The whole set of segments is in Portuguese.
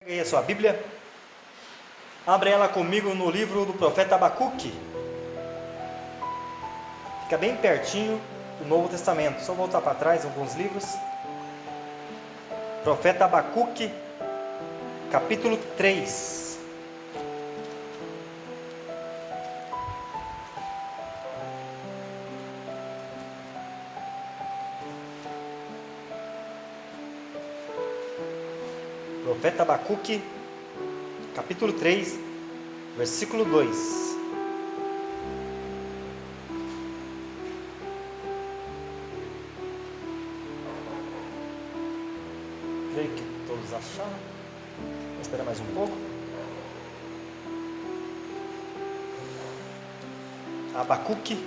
Pega aí a sua Bíblia, abre ela comigo no livro do profeta Abacuque. Fica bem pertinho do Novo Testamento, só voltar para trás alguns livros. Profeta Abacuque, capítulo 3. Profeta Abacuque, capítulo 3, versículo 2. Creio que todos acharam. Vou esperar mais um pouco. Abacuque,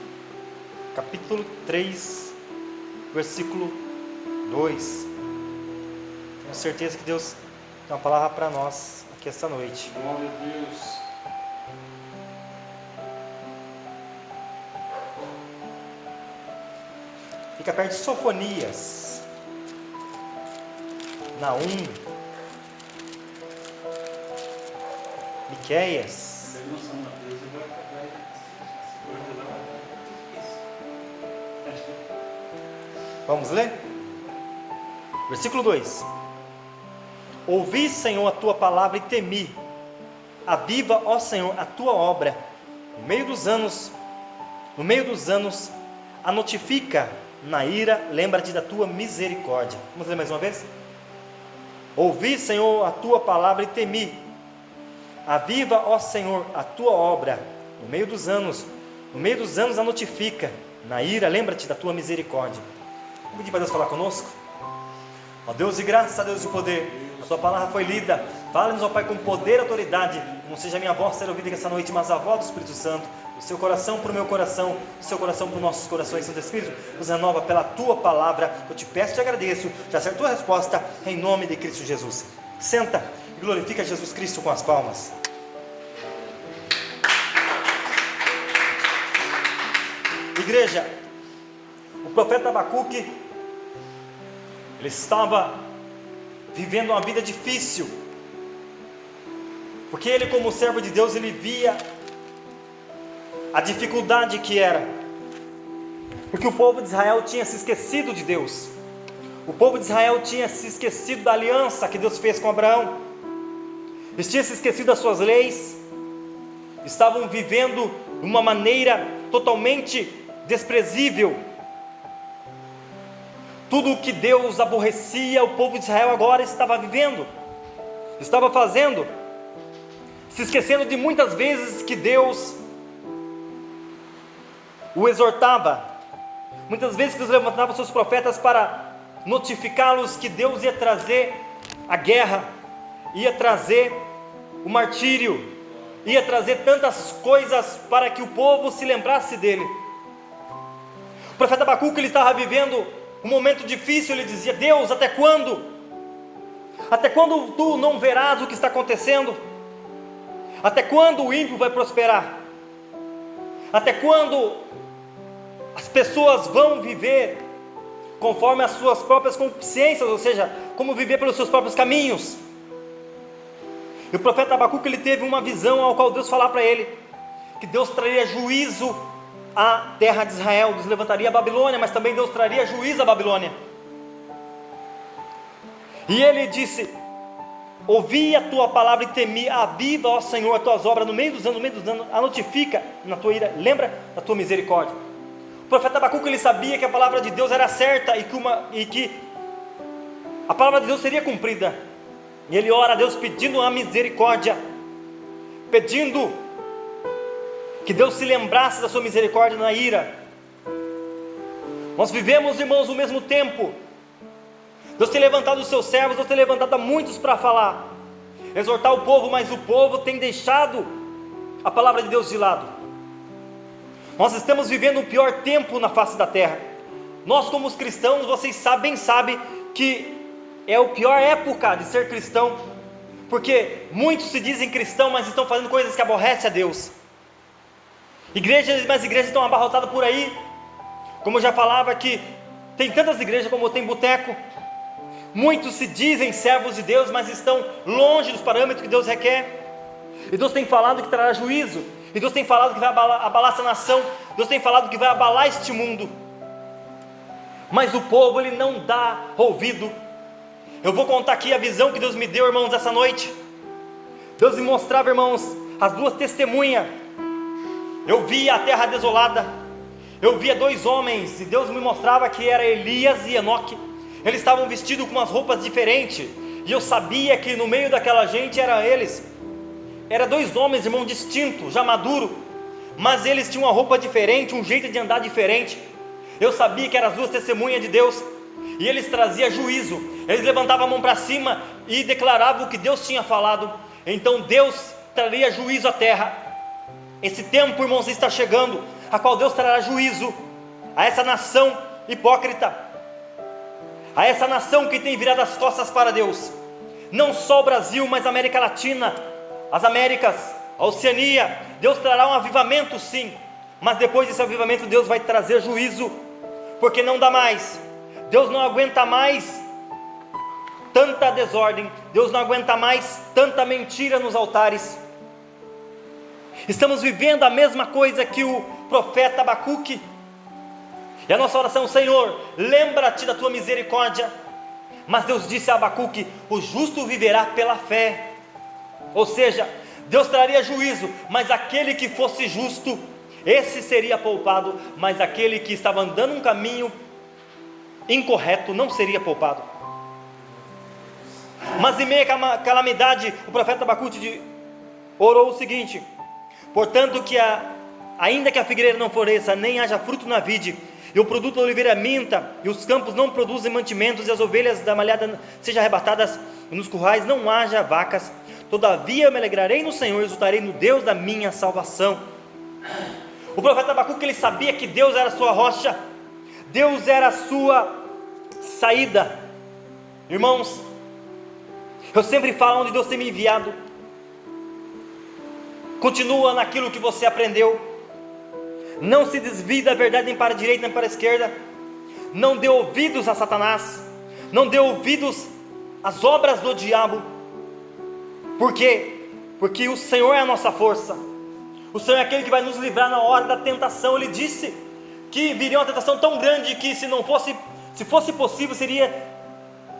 capítulo 3, versículo 2. Tenho certeza que Deus tem uma palavra para nós aqui esta noite. Glória a Deus. Fica perto de Sofonias, Naum, Miqueias. Tem noção da Deus e vai Vamos ler? Versículo 2. Ouvi, Senhor, a tua palavra e temi. Aviva, ó Senhor, a tua obra. No meio dos anos, a notifica. Na ira, lembra-te da tua misericórdia. Vamos ler mais uma vez? Ouvi, Senhor, a tua palavra e temi. Aviva, ó Senhor, a tua obra. No meio dos anos, a notifica. Na ira, lembra-te da tua misericórdia. Vamos pedir para Deus falar conosco? Ó Deus de graça, Deus de poder, a tua palavra foi lida. Fala-nos, ó Pai, com poder e autoridade. Não seja a minha voz ser ouvida essa noite, mas a voz do Espírito Santo. O seu coração para o meu coração, o seu coração para os nossos corações. Santo Espírito, nos renova pela tua palavra. Eu te peço e te agradeço. Já sei a tua resposta, em nome de Cristo Jesus. Senta e glorifica Jesus Cristo com as palmas. Igreja, o profeta Abacuque, ele estava vivendo uma vida difícil, porque ele, como servo de Deus, ele via a dificuldade que era, porque o povo de Israel tinha se esquecido de Deus. O povo de Israel tinha se esquecido da aliança que Deus fez com Abraão. Eles tinham se esquecido das suas leis, estavam vivendo de uma maneira totalmente desprezível. Tudo o que Deus aborrecia, o povo de Israel agora estava vivendo, estava fazendo, se esquecendo de muitas vezes que Deus o exortava, muitas vezes que Deus levantava seus profetas para notificá-los que Deus ia trazer a guerra, ia trazer o martírio, ia trazer tantas coisas para que o povo se lembrasse dele. O profeta Abacuque, ele estava vivendo um momento difícil. Ele dizia: Deus, até quando? Até quando tu não verás o que está acontecendo? Até quando o ímpio vai prosperar? Até quando as pessoas vão viver conforme as suas próprias consciências, ou seja, como viver pelos seus próprios caminhos? E o profeta Abacuque, ele teve uma visão ao qual Deus falava para ele, que Deus traria juízo à terra de Israel. Deus levantaria a Babilônia, mas também Deus traria juízo à Babilônia. E ele disse: ouvi a tua palavra e temi. Aviva, ó Senhor, as tuas obras. No meio dos anos, a notifica na tua ira, lembra da tua misericórdia. O profeta Abacuque, ele sabia que a palavra de Deus era certa e que a palavra de Deus seria cumprida. E ele ora a Deus pedindo a misericórdia, pedindo que Deus se lembrasse da sua misericórdia na ira. Nós vivemos, irmãos, o mesmo tempo. Deus tem levantado os seus servos, Deus tem levantado a muitos para falar, exortar o povo, mas o povo tem deixado a palavra de Deus de lado. Nós estamos vivendo o pior tempo na face da terra. Nós, como os cristãos, vocês sabem que é a pior época de ser cristão, porque muitos se dizem cristão, mas estão fazendo coisas que aborrecem a Deus. Igrejas estão abarrotadas por aí. Como eu já falava, que tem tantas igrejas como tem boteco. Muitos se dizem servos de Deus, mas estão longe dos parâmetros que Deus requer. E Deus tem falado que trará juízo. E Deus tem falado que vai abalar essa nação. Deus tem falado que vai abalar este mundo. Mas o povo, ele não dá ouvido. Eu vou contar aqui a visão que Deus me deu, irmãos, essa noite. Deus me mostrava, irmãos, as duas testemunhas. Eu via a terra desolada. Eu via dois homens. E Deus me mostrava que era Elias e Enoque. Eles estavam vestidos com umas roupas diferentes. E eu sabia que no meio daquela gente eram eles. Eram dois homens, irmão, distintos, já maduro. Mas eles tinham uma roupa diferente, um jeito de andar diferente. Eu sabia que eram as duas testemunhas de Deus. E eles traziam juízo. Eles levantavam a mão para cima e declaravam o que Deus tinha falado. Então Deus traria juízo à terra. Esse tempo, irmãos, está chegando, a qual Deus trará juízo a essa nação hipócrita, a essa nação que tem virado as costas para Deus. Não só o Brasil, mas a América Latina, as Américas, a Oceania. Deus trará um avivamento, sim, mas depois desse avivamento Deus vai trazer juízo, porque não dá mais. Deus não aguenta mais tanta desordem. Deus não aguenta mais tanta mentira nos altares. Estamos vivendo a mesma coisa que o profeta Abacuque. E a nossa oração: Senhor, lembra-te da tua misericórdia. Mas Deus disse a Abacuque: o justo viverá pela fé. Ou seja, Deus traria juízo, mas aquele que fosse justo, esse seria poupado. Mas aquele que estava andando um caminho incorreto não seria poupado. Mas em meio à calamidade, o profeta Abacuque orou o seguinte: portanto, ainda que a figueira não floresça, nem haja fruto na vide, e o produto da oliveira minta, e os campos não produzem mantimentos, e as ovelhas da malhada sejam arrebatadas, e nos currais não haja vacas, todavia eu me alegrarei no Senhor, e exultarei no Deus da minha salvação. O profeta Abacuque, ele sabia que Deus era a sua rocha, Deus era a sua saída. Irmãos, eu sempre falo onde Deus tem me enviado. Continua naquilo que você aprendeu. Não se desvie da verdade nem para a direita nem para a esquerda. Não dê ouvidos a Satanás. Não dê ouvidos às obras do diabo. Por quê? Porque o Senhor é a nossa força. O Senhor é aquele que vai nos livrar na hora da tentação. Ele disse que viria uma tentação tão grande que se fosse possível, seria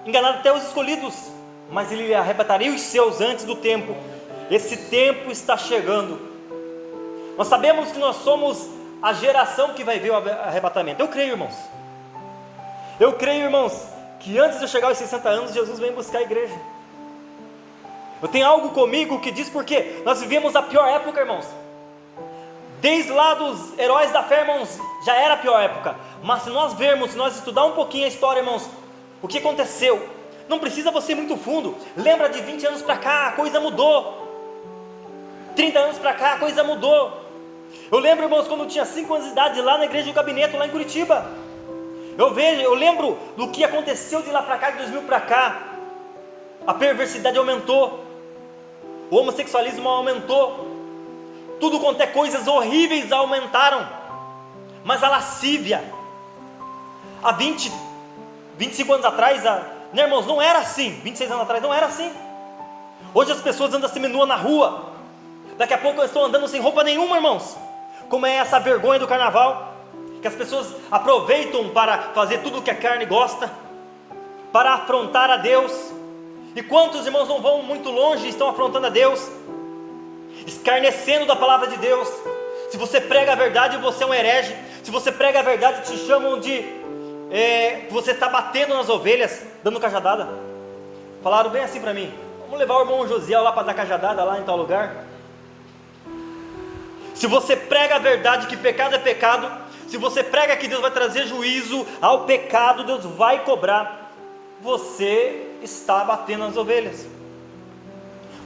enganado até os escolhidos. Mas Ele arrebataria os seus antes do tempo. Esse tempo está chegando. Nós sabemos que nós somos a geração que vai ver o arrebatamento. Eu creio, irmãos, que antes de eu chegar aos 60 anos, Jesus vem buscar a igreja. Eu tenho algo comigo que diz porque nós vivemos a pior época, irmãos. Desde lá dos heróis da fé, irmãos, já era a pior época. Mas se nós estudar um pouquinho a história, irmãos, o que aconteceu? Não precisa você ir muito fundo. Lembra de 20 anos para cá, a coisa mudou. 30 anos para cá, a coisa mudou. Eu lembro, irmãos, quando eu tinha 5 anos de idade, lá na igreja do Gabinete, lá em Curitiba. Eu lembro do que aconteceu de lá para cá, de 2000 para cá. A perversidade aumentou. O homossexualismo aumentou. Tudo quanto é coisas horríveis aumentaram. Mas a lascívia, há 25 anos atrás, né, irmãos, não era assim. 26 anos atrás não era assim. Hoje as pessoas andam seminuas na rua. Daqui a pouco eu estou andando sem roupa nenhuma, irmãos. Como é essa vergonha do carnaval, que as pessoas aproveitam para fazer tudo o que a carne gosta, para afrontar a Deus. E quantos irmãos não vão muito longe e estão afrontando a Deus, escarnecendo da palavra de Deus? Se você prega a verdade, você é um herege. Se você prega a verdade, te chamam de você está batendo nas ovelhas, dando cajadada. Falaram bem assim para mim: vamos levar o irmão Josiel lá para dar cajadada lá em tal lugar. Se você prega a verdade, que pecado é pecado, se você prega que Deus vai trazer juízo ao pecado, Deus vai cobrar, você está batendo nas ovelhas.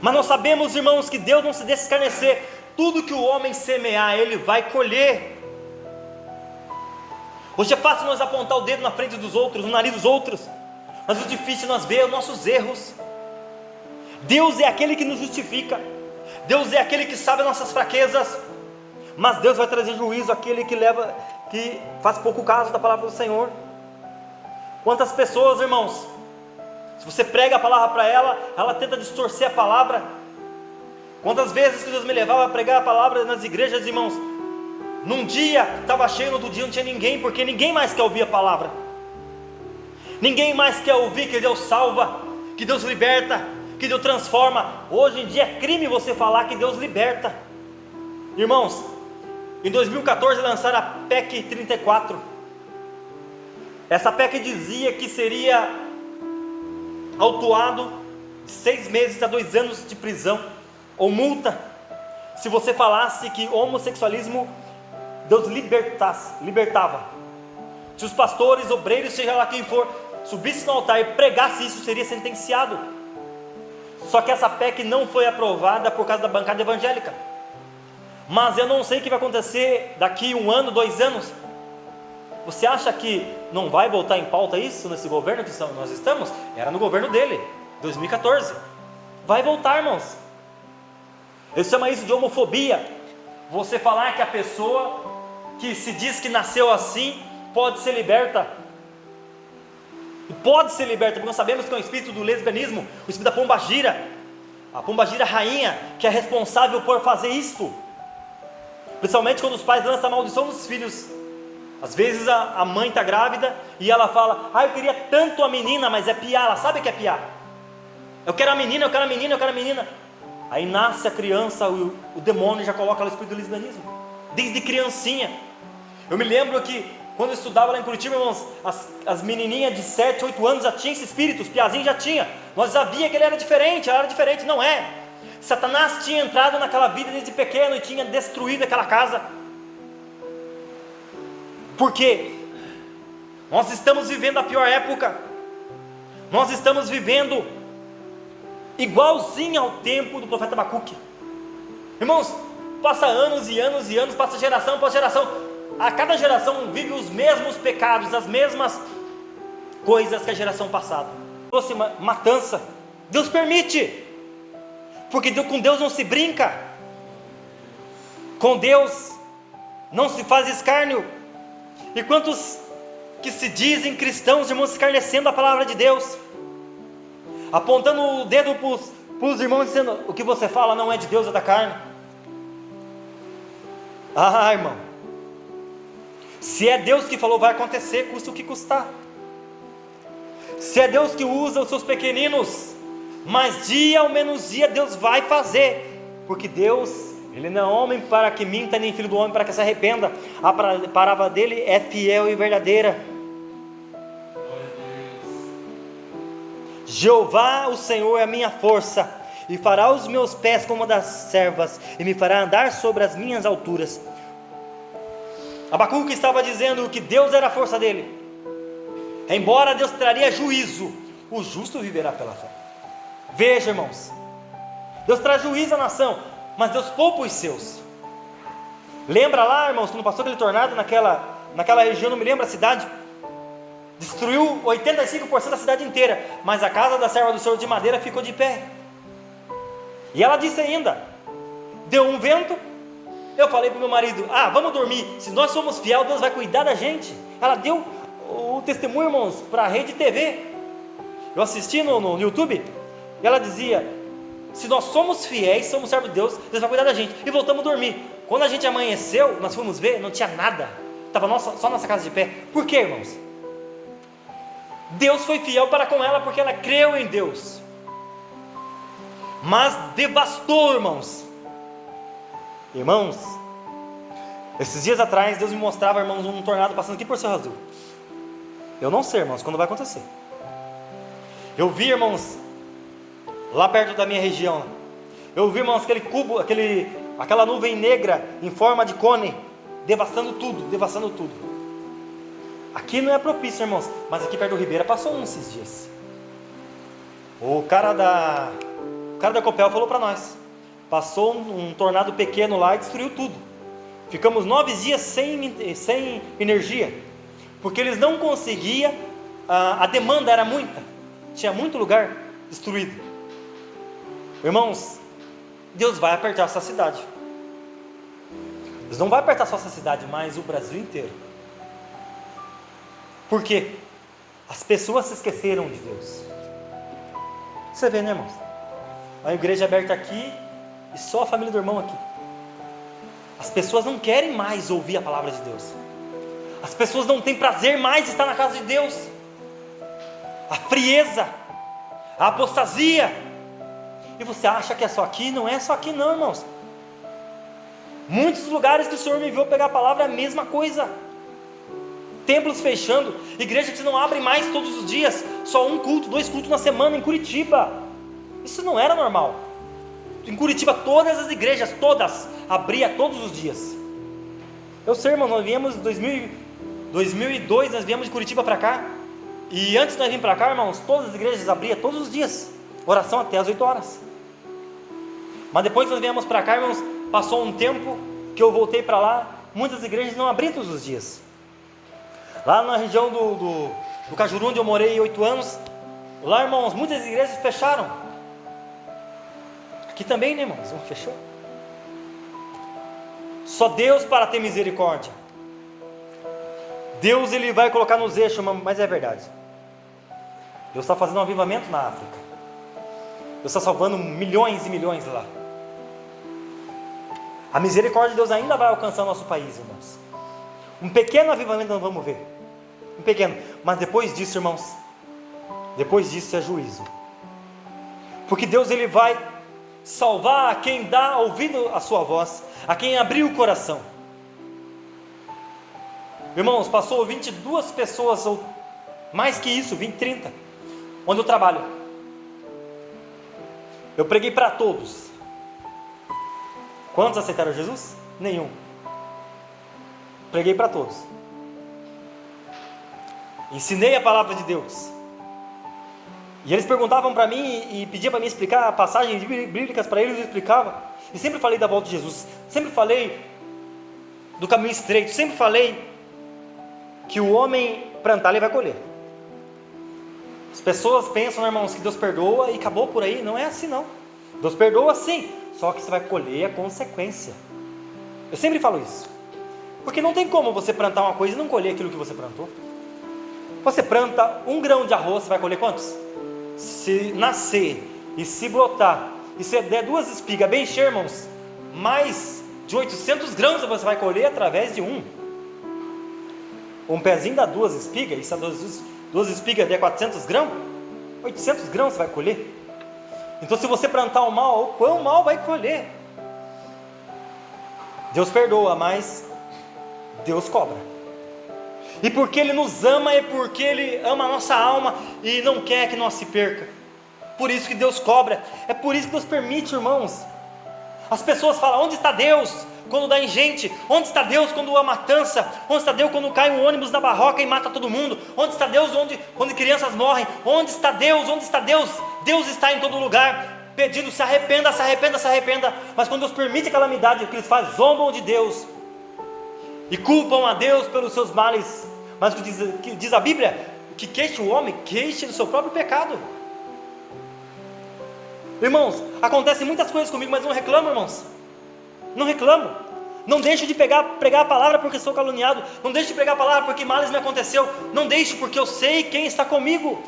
Mas nós sabemos, irmãos, que Deus não se deixa escarnecer. Tudo que o homem semear, ele vai colher. Hoje é fácil nós apontar o dedo na frente dos outros, no nariz dos outros, mas o difícil é nós ver os nossos erros. Deus é aquele que nos justifica. Deus é aquele que sabe as nossas fraquezas. Mas Deus vai trazer juízo àquele que faz pouco caso da palavra do Senhor. Quantas pessoas, irmãos, Se você prega a palavra para ela, ela tenta distorcer a palavra. Quantas vezes que Deus me levava a pregar a palavra nas igrejas, irmãos, num dia estava cheio, no outro dia não tinha ninguém, porque ninguém mais quer ouvir a palavra. Ninguém mais quer ouvir que Deus salva, que Deus liberta, que Deus transforma. Hoje em dia é crime você falar que Deus liberta. Irmãos, em 2014 lançaram a PEC 34. Essa PEC dizia que seria autuado de 6 meses a 2 anos de prisão ou multa se você falasse que homossexualismo Deus libertava. Se os pastores, obreiros, seja lá quem for, subisse no altar e pregasse isso, seria sentenciado. Só que essa PEC não foi aprovada por causa da bancada evangélica. Mas eu não sei o que vai acontecer daqui 1 ano, 2 anos. Você acha que não vai voltar em pauta isso nesse governo que nós estamos? Era no governo dele, 2014. Vai voltar, irmãos. Ele chama isso de homofobia. Você falar que a pessoa que se diz que nasceu assim pode ser liberta. E pode ser liberta, porque nós sabemos que é o espírito do lesbianismo, o espírito da pombagira, a pombagira rainha, que é responsável por fazer isto. Principalmente quando os pais lançam a maldição nos filhos. Às vezes a mãe está grávida e ela fala: eu queria tanto a menina, mas é piá. Ela sabe que é piá. Eu quero a menina, eu quero a menina, eu quero a menina. Aí nasce a criança, o demônio já coloca o espírito do lesbianismo, desde criancinha. Eu me lembro que quando eu estudava lá em Curitiba, irmãos, as menininhas de 7, 8 anos já tinham esse espírito, os piazinhos já tinham. Nós sabíamos que ele era diferente, ela era diferente, não é. Satanás tinha entrado naquela vida desde pequeno e tinha destruído aquela casa. Por quê? Nós estamos vivendo a pior época. Nós estamos vivendo igualzinho ao tempo do profeta Abacuque. Irmãos, passa anos e anos e anos, passa geração após geração. A cada geração vive os mesmos pecados, as mesmas coisas que a geração passada. Trouxe matança. Deus permite, porque com Deus não se brinca. Com Deus não se faz escárnio. E quantos que se dizem cristãos, irmãos, escarnecendo a palavra de Deus, apontando o dedo para os irmãos, dizendo: o que você fala não é de Deus, é da carne. Irmão, se é Deus que falou, vai acontecer, custa o que custar. Se é Deus que usa os seus pequeninos, mas dia ou menos dia Deus vai fazer, porque Deus, Ele não é homem para que minta, nem filho do homem para que se arrependa. A palavra dele é fiel e verdadeira. Jeová, o Senhor, é a minha força, e fará os meus pés como das servas, e me fará andar sobre as minhas alturas. Abacuque estava dizendo que Deus era a força dele. Embora Deus traria juízo, o justo viverá pela fé. Veja, irmãos, Deus traz juízo à nação, mas Deus poupa os seus. Lembra lá, irmãos, quando passou aquele tornado naquela região, não me lembro a cidade, destruiu 85% da cidade inteira, mas a casa da serva do Senhor de madeira ficou de pé. E ela disse ainda: deu um vento. Eu falei para o meu marido: vamos dormir, se nós somos fiel, Deus vai cuidar da gente. Ela deu o testemunho, irmãos, para a Rede TV. Eu assisti no YouTube, e ela dizia: se nós somos fiéis, somos servos de Deus, Deus vai cuidar da gente. E voltamos a dormir. Quando a gente amanheceu, nós fomos ver, não tinha nada, estava só nossa casa de pé. Por quê, irmãos? Deus foi fiel para com ela, porque ela creu em Deus. Mas devastou, irmãos. Irmãos, esses dias atrás Deus me mostrava, irmãos, um tornado passando aqui por Cerro Azul. Eu não sei, irmãos, quando vai acontecer. Eu vi, irmãos, lá perto da minha região, eu vi, irmãos, aquele cubo, aquela nuvem negra em forma de cone, devastando tudo. Aqui não é propício, irmãos, mas aqui perto do Ribeira passou esses dias. O cara da Copel falou para nós: passou um tornado pequeno lá e destruiu tudo. Ficamos 9 dias sem energia, porque eles não conseguiam, a demanda era muita, tinha muito lugar destruído. Irmãos, Deus vai apertar essa cidade. Deus não vai apertar só essa cidade, mas o Brasil inteiro. Por quê? As pessoas se esqueceram de Deus. Você vê, né, irmãos? A igreja aberta aqui e só a família do irmão aqui. As pessoas não querem mais ouvir a palavra de Deus. As pessoas não têm prazer mais de estar na casa de Deus. A frieza, a apostasia. E você acha que é só aqui? Não é só aqui não, irmãos. Muitos lugares que o Senhor me enviou pegar a palavra é a mesma coisa. Templos fechando, igreja que não abre mais todos os dias, só um culto, 2 cultos na semana em Curitiba. Isso não era normal. Em Curitiba todas as igrejas, todas, abria todos os dias. Eu sei, irmão, nós viemos em 2002, nós viemos de Curitiba para cá. E antes de nós virmos para cá, irmãos, todas as igrejas abriam todos os dias, oração até as 8 horas. Mas depois que nós viemos para cá, irmãos, passou um tempo que eu voltei para lá, muitas igrejas não abriam todos os dias. Lá na região do Cajuru, onde eu morei 8 anos, lá, irmãos, muitas igrejas fecharam. Aqui também, né, irmãos? Uma fechou. Só Deus para ter misericórdia. Deus, Ele vai colocar nos eixos, mas é verdade. Deus está fazendo um avivamento na África. Deus está salvando milhões e milhões lá. A misericórdia de Deus ainda vai alcançar o nosso país, irmãos. Um pequeno avivamento nós vamos ver. Um pequeno. Mas depois disso, irmãos, depois disso é juízo. Porque Deus, Ele vai salvar a quem dá ouvido à sua voz, a quem abriu o coração. Irmãos, passou 22 pessoas, ou mais que isso, 20, 30, onde eu trabalho. Eu preguei para todos. Quantos aceitaram Jesus? Nenhum. Preguei para todos. Ensinei a palavra de Deus. E eles perguntavam para mim e pediam para mim explicar passagens bíblicas para eles, eu explicava. E sempre falei da volta de Jesus. Sempre falei do caminho estreito. Sempre falei que o homem plantar, ele vai colher. As pessoas pensam, né, irmãos, que Deus perdoa e acabou por aí. Não é assim não. Deus perdoa sim, só que você vai colher a consequência. Eu sempre falo isso. Porque não tem como você plantar uma coisa e não colher aquilo que você plantou. Você planta 1 grão de arroz, você vai colher quantos? Se nascer e se brotar, e se der 2 espigas bem cheias, irmãos, mais de 800 grãos você vai colher através de um pezinho dá 2 espigas, e se 2 espigas der 400 grãos, 800 grãos você vai colher. Então se você plantar o mal, o quão mal vai colher? Deus perdoa, mas Deus cobra. E porque Ele nos ama, é porque Ele ama a nossa alma e não quer que nós se perca. Por isso que Deus cobra, é por isso que Deus permite, irmãos. As pessoas falam, onde está Deus quando dá enchente? Onde está Deus quando há matança? Onde está Deus quando cai um ônibus na barroca e mata todo mundo? Onde está Deus quando crianças morrem? Onde está Deus? Onde está Deus? Deus está em todo lugar, pedindo, se arrependa, se arrependa, se arrependa. Mas quando Deus permite a calamidade, o que eles fazem? Zombam de Deus e culpam a Deus pelos seus males. Mas o que diz a Bíblia? Que queixa o homem, queixa do seu próprio pecado. Irmãos, acontecem muitas coisas comigo, mas não reclamo, irmãos. Não reclamo. Não deixo de pregar a palavra porque sou caluniado. Não deixo de pregar a palavra porque males me aconteceu. Não deixo porque eu sei quem está comigo.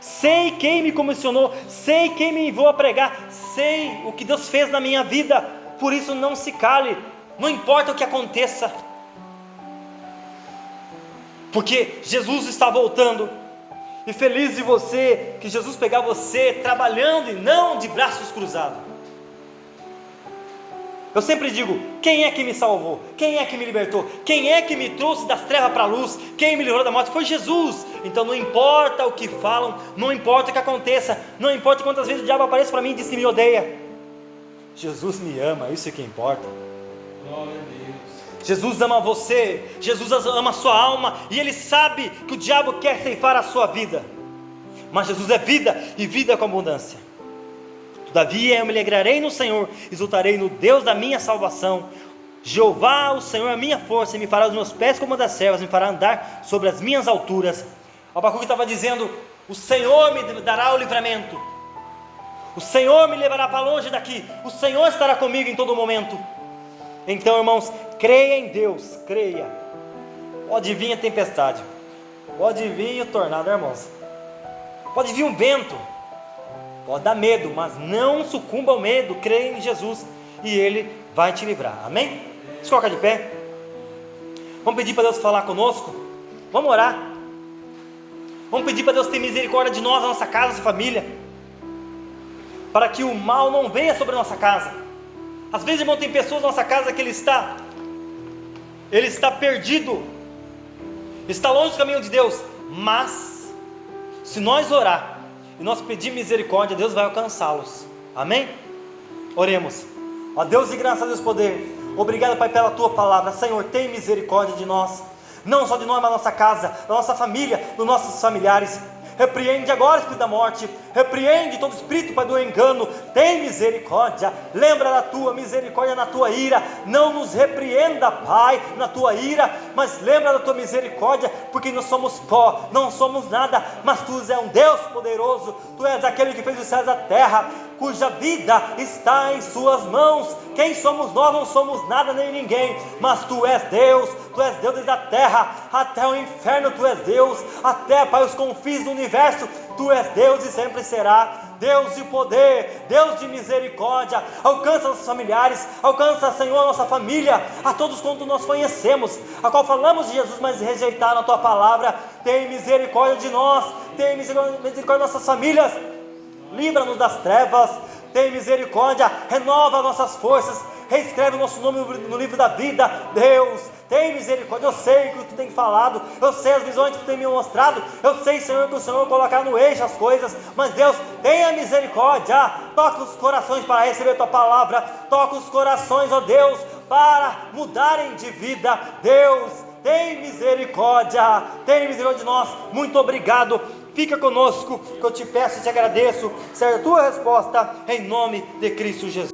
Sei quem me comissionou. Sei quem me enviou a pregar. Sei o que Deus fez na minha vida. Por isso não se cale. Não importa o que aconteça. Porque Jesus está voltando. E feliz de você, que Jesus pegar você trabalhando e não de braços cruzados. Eu sempre digo, quem é que me salvou? Quem é que me libertou? Quem é que me trouxe das trevas para a luz? Quem me livrou da morte? Foi Jesus. Então não importa o que falam, não importa o que aconteça, não importa quantas vezes o diabo aparece para mim e diz que me odeia. Jesus me ama, isso é que importa. Glória a Deus. Jesus ama você, Jesus ama a sua alma, e Ele sabe que o diabo quer ceifar a sua vida, mas Jesus é vida, e vida com abundância. Todavia eu me alegrarei no Senhor, exultarei no Deus da minha salvação. Jeová, o Senhor, é a minha força, e me fará os meus pés como das servas, me fará andar sobre as minhas alturas. Abacuque estava dizendo, o Senhor me dará o livramento, o Senhor me levará para longe daqui, o Senhor estará comigo em todo momento. Então, irmãos, creia em Deus, creia. Pode vir a tempestade, pode vir o tornado, irmãos, pode vir um vento, Pode dar medo, mas não sucumba ao medo, creia em Jesus e Ele vai te livrar, amém? Se coloca de pé, vamos pedir para Deus falar conosco, vamos orar, vamos pedir para Deus ter misericórdia de nós, da nossa casa, da nossa família, para que o mal não venha sobre a nossa casa. Às vezes, irmão, tem pessoas na nossa casa que ele está perdido, está longe do caminho de Deus, mas se nós orar e nós pedir misericórdia, Deus vai alcançá-los, amém? Oremos. Ó Deus de graça, Deus poder, obrigado, Pai, pela Tua palavra. Senhor, tem misericórdia de nós, não só de nós, mas da nossa casa, da nossa família, dos nossos familiares. Repreende agora o espírito da morte, repreende todo espírito, Pai, do engano. Tem misericórdia, lembra da Tua misericórdia na Tua ira. Não nos repreenda, Pai, na Tua ira, mas lembra da Tua misericórdia, porque nós somos pó, não somos nada, mas Tu és um Deus poderoso. Tu és aquele que fez os céus e a terra, cuja vida está em Suas mãos. Quem somos nós? Não somos nada nem ninguém, mas Tu és Deus. Tu és Deus desde a terra até o inferno. Tu és Deus, até, Pai, os confins do universo. Tu és Deus e sempre será Deus de poder, Deus de misericórdia. Alcança nossos familiares, alcança, Senhor, a nossa família, a todos quanto nós conhecemos, a qual falamos de Jesus, mas rejeitaram a Tua palavra. Tem misericórdia de nós, tem misericórdia das nossas famílias, livra-nos das trevas, tem misericórdia, renova nossas forças, reescreve o nosso nome no livro da vida. Deus, tem misericórdia. Eu sei que Tu tem falado, eu sei as visões que Tu tem me mostrado, eu sei, Senhor, que o Senhor colocar no eixo as coisas, mas Deus, tenha misericórdia, toca os corações para receber Tua palavra, toca os corações, ó Deus, para mudarem de vida. Deus, tem misericórdia de nós. Muito obrigado, fica conosco, que eu te peço e te agradeço, serve a Tua resposta, em nome de Cristo Jesus.